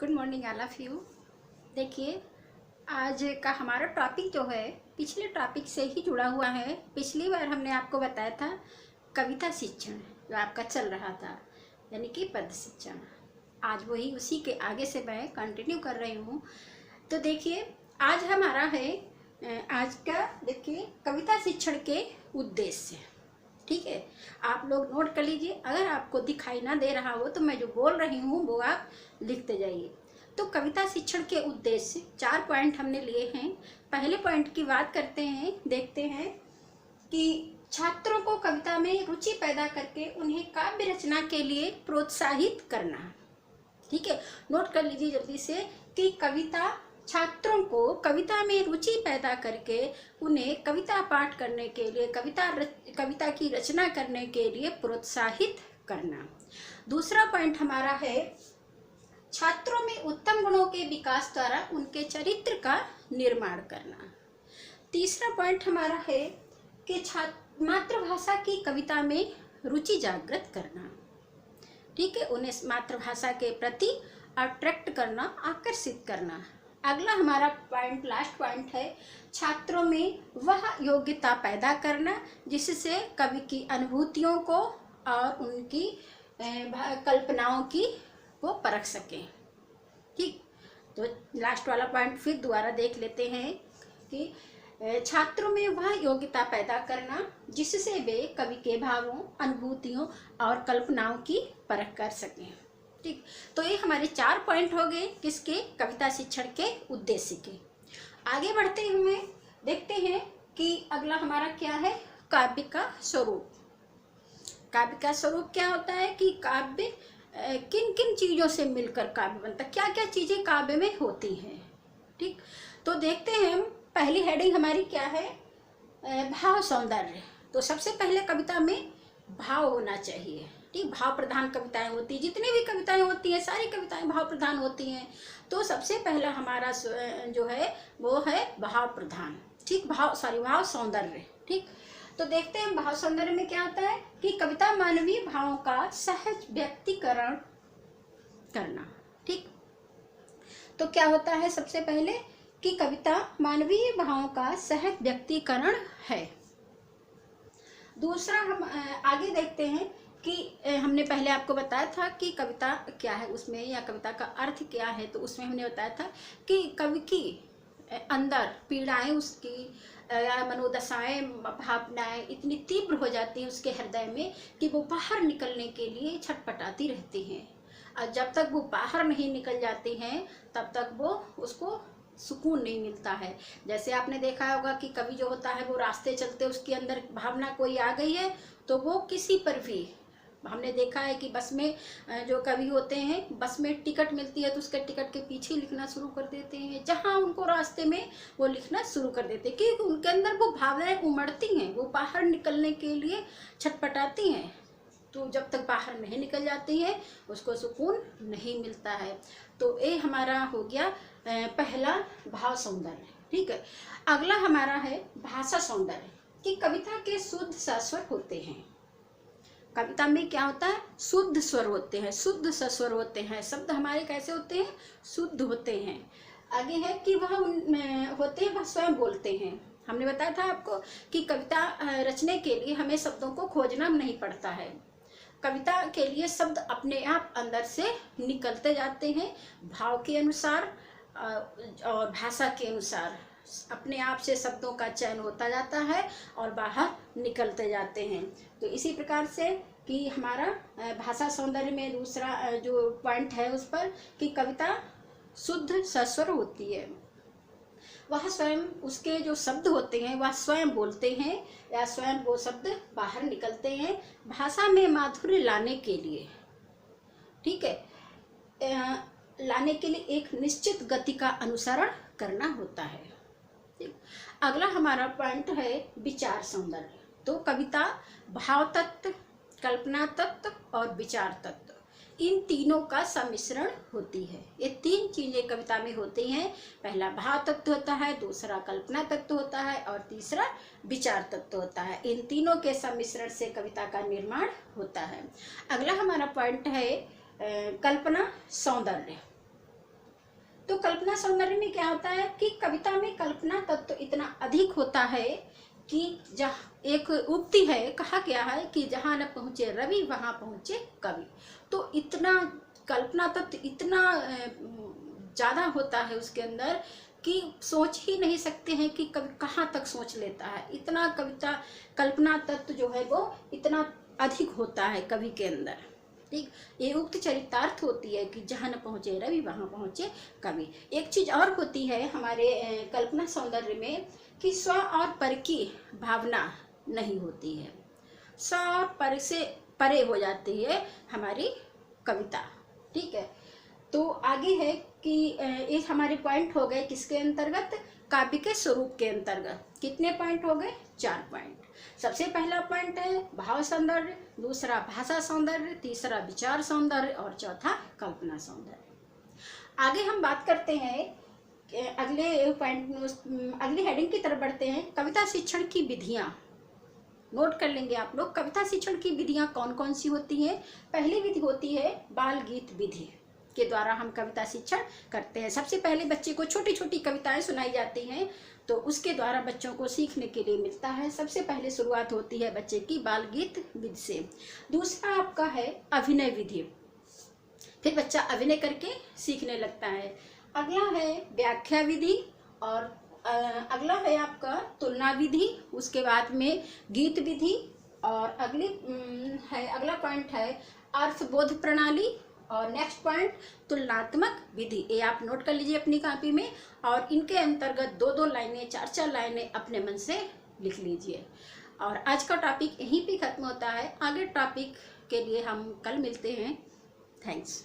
Good morning all of you. देखिए, आज का हमारा टॉपिक जो है पिछले टॉपिक से ही जुड़ा हुआ है। पिछली बार हमने आपको बताया था कविता शिक्षण जो आपका चल रहा था, यानी कि पद शिक्षण। आज वही उसी के आगे से मैं कंटिन्यू कर रही हूँ। तो देखिए, आज हमारा है आज का देखिए कविता शिक्षण के उद्देश्य। ठीक है, आप लोग नोट कर लीजिए। अगर आपको दिखाई ना दे रहा हो तो मैं जो बोल रही हूँ वो आप लिखते जाइए। तो कविता शिक्षण के उद्देश्य 4 पॉइंट हमने लिए हैं। पहले पॉइंट की बात करते हैं, देखते हैं कि छात्रों को कविता में रुचि पैदा करके उन्हें काव्य रचना के लिए प्रोत्साहित करना। ठीक है, नोट कर लीजिए जल्दी से कि छात्रों को कविता में रुचि पैदा करके उन्हें कविता पाठ करने के लिए, कविता की रचना करने के लिए प्रोत्साहित करना। दूसरा पॉइंट हमारा है छात्रों में उत्तम गुणों के विकास द्वारा उनके चरित्र का निर्माण करना। तीसरा पॉइंट हमारा है कि मातृभाषा की कविता में रुचि जागृत करना। ठीक है, उन्हें मातृभाषा के प्रति अट्रैक्ट करना, आकर्षित करना। अगला हमारा पॉइंट, लास्ट पॉइंट है छात्रों में वह योग्यता पैदा करना जिससे कवि की अनुभूतियों को और उनकी कल्पनाओं की वो परख सकें। ठीक, तो लास्ट वाला पॉइंट फिर दोबारा देख लेते हैं कि छात्रों में वह योग्यता पैदा करना जिससे वे कवि के भावों, अनुभूतियों और कल्पनाओं की परख कर सकें। ठीक, तो ये हमारे 4 पॉइंट हो गए किसके, कविता शिक्षण के उद्देश्य के। आगे बढ़ते हुए देखते हैं कि अगला हमारा क्या है, काव्य का स्वरूप। काव्य का स्वरूप क्या होता है कि काव्य किन किन चीज़ों से मिलकर काव्य बनता है, क्या क्या चीज़ें काव्य में होती हैं। ठीक, तो देखते हैं हम। पहली हेडिंग हमारी क्या है, भाव सौंदर्य। तो सबसे पहले कविता में भाव होना चाहिए। ठीक, भाव प्रधान कविताएं होती, जितनी भी कविताएं होती हैं सारी कविताएं भाव प्रधान होती हैं। तो सबसे पहला हमारा जो है वो है भाव प्रधान। ठीक, भाव सौंदर्य। ठीक, तो देखते हैं भाव सौंदर्य में क्या होता है कि कविता मानवीय भावों का सहज व्यक्तीकरण करना। ठीक, तो क्या होता है सबसे पहले कि कविता मानवीय भावों का सहज व्यक्तीकरण है। दूसरा हम आगे देखते हैं कि हमने पहले आपको बताया था कि कविता क्या है उसमें, या कविता का अर्थ क्या है। तो उसमें हमने बताया था कि कवि की अंदर पीड़ाएं, उसकी मनोदशाएं, भावनाएं इतनी तीव्र हो जाती हैं उसके हृदय में कि वो बाहर निकलने के लिए छटपटाती रहती हैं। और जब तक वो बाहर नहीं निकल जाती हैं तब तक वो उसको सुकून नहीं मिलता है। जैसे आपने देखा होगा कि कवि जो होता है वो रास्ते चलते उसके अंदर भावना कोई आ गई है तो वो किसी पर भी, हमने देखा है कि बस में जो कवि होते हैं बस में टिकट मिलती है तो उसके टिकट के पीछे लिखना शुरू कर देते हैं, जहाँ उनको रास्ते में वो लिखना शुरू कर देते हैं क्योंकि उनके अंदर वो भावनाएं उमड़ती हैं, वो बाहर निकलने के लिए छटपटाती हैं। तो जब तक बाहर नहीं निकल जाती है उसको सुकून नहीं मिलता है। तो ये हमारा हो गया पहला भाव सौंदर्य। ठीक है, अगला हमारा है भाषा सौंदर्य कि कविता के शुद्ध सस्वर होते हैं। कविता में क्या होता है, शुद्ध स्वर होते हैं, शुद्ध सस्वर होते हैं। शब्द हमारे कैसे होते हैं, शुद्ध होते हैं। आगे है कि वह होते हैं, वह स्वयं बोलते हैं। हमने बताया था आपको कि कविता रचने के लिए हमें शब्दों को खोजना नहीं पड़ता है। कविता के लिए शब्द अपने आप अंदर से निकलते जाते हैं, भाव के अनुसार और भाषा के अनुसार अपने आप से शब्दों का चयन होता जाता है और बाहर निकलते जाते हैं। तो इसी प्रकार से कि हमारा भाषा सौंदर्य में दूसरा जो पॉइंट है उस पर कि कविता शुद्ध सस्वर होती है। वह स्वयं, उसके जो शब्द होते हैं वह स्वयं बोलते हैं या स्वयं वो शब्द बाहर निकलते हैं भाषा में माधुर्य लाने के लिए। ठीक है, लाने के लिए एक निश्चित गति का अनुसरण करना होता है। अगला हमारा पॉइंट है विचार सौंदर्य। तो कविता भाव तत्व, कल्पना तत्व और विचार तत्व, इन तीनों का सम्मिश्रण होती है। ये 3 चीजें कविता में होती हैं। पहला भाव तत्व होता है, दूसरा कल्पना तत्व होता है और तीसरा विचार तत्व होता है। इन तीनों के सम्मिश्रण से कविता का निर्माण होता है। अगला हमारा पॉइंट है कल्पना सौंदर्य। तो कल्पना सौंदर्य में क्या होता है कि कविता में कल्पना तत्व इतना अधिक होता है कि जहाँ एक उक्ति है, कहा गया है कि जहाँ न पहुँचे रवि वहाँ पहुँचे कवि। तो इतना कल्पना तत्व इतना ज़्यादा होता है उसके अंदर कि सोच ही नहीं सकते हैं कि कवि कहाँ तक सोच लेता है। इतना कविता कल्पना तत्व जो है वो इतना अधिक होता है कवि के अंदर। ठीक, ये उक्त चरितार्थ होती है कि जहाँ न पहुँचे रवि वहाँ पहुँचे कवि। एक चीज़ और होती है हमारे कल्पना सौंदर्य में कि स्व और पर की भावना नहीं होती है, स्व और पर से परे हो जाती है हमारी कविता। ठीक है, तो आगे है कि ये हमारे पॉइंट हो गए किसके अंतर्गत, काव्य के स्वरूप के अंतर्गत। कितने पॉइंट हो गए, 4 पॉइंट। सबसे पहला पॉइंट है भाव सौंदर्य, दूसरा भाषा सौंदर्य, तीसरा विचार सौंदर्य और चौथा कल्पना सौंदर्य। आगे हम बात करते हैं अगले पॉइंट, अगले हेडिंग की तरफ बढ़ते हैं, कविता शिक्षण की विधियां। नोट कर लेंगे आप लोग, कविता शिक्षण की विधियां कौन कौन सी होती हैं। पहली विधि होती है बाल गीत विधि के द्वारा हम कविता शिक्षण करते हैं। सबसे पहले बच्चे को छोटी छोटी कविताएं सुनाई जाती हैं, तो उसके द्वारा बच्चों को सीखने के लिए मिलता है। सबसे पहले शुरुआत होती है बच्चे की बाल गीत विधि से। दूसरा आपका है अभिनय विधि, फिर बच्चा अभिनय करके सीखने लगता है। अगला है व्याख्या विधि और अगला है आपका तुलना विधि, उसके बाद में गीत विधि और अगला पॉइंट है अर्थबोध प्रणाली और नेक्स्ट पॉइंट तुलनात्मक विधि। ये आप नोट कर लीजिए अपनी कॉपी में और इनके अंतर्गत 2-2 लाइनें 4-4 लाइनें अपने मन से लिख लीजिए। और आज का टॉपिक यहीं पे खत्म होता है। आगे टॉपिक के लिए हम कल मिलते हैं। थैंक्स।